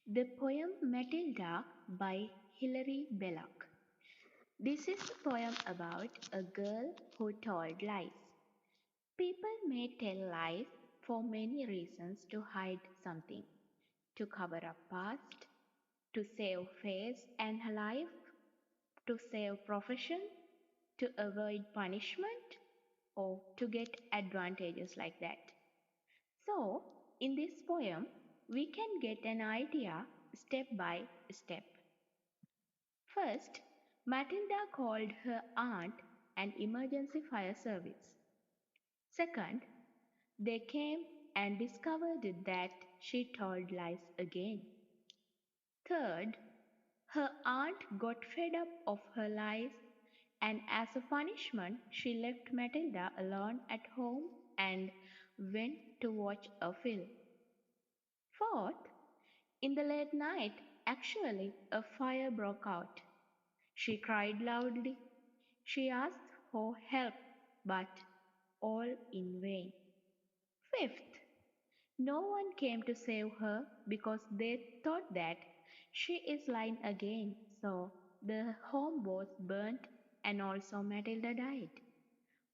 The poem Matilda by Hilaire Belloc. This is a poem about a girl who told lies. People may tell lies for many reasons: to hide something, to cover up past, to save face and life, to save profession, to avoid punishment, or to get advantages like that. So, in this poem, we can get an idea step by step. First, Matilda called her aunt an emergency fire service. Second, they came and discovered that she told lies again. Third, her aunt got fed up of her lies, and as a punishment, she left Matilda alone at home and went to watch a film. Fourth, in the late night, actually, a fire broke out. She cried loudly. She asked for help, but all in vain. Fifth, no one came to save her because they thought that she is lying again, so the home was burnt and also Matilda died.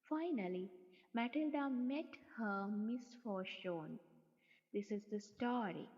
Finally, Matilda met her misfortune. This is the story.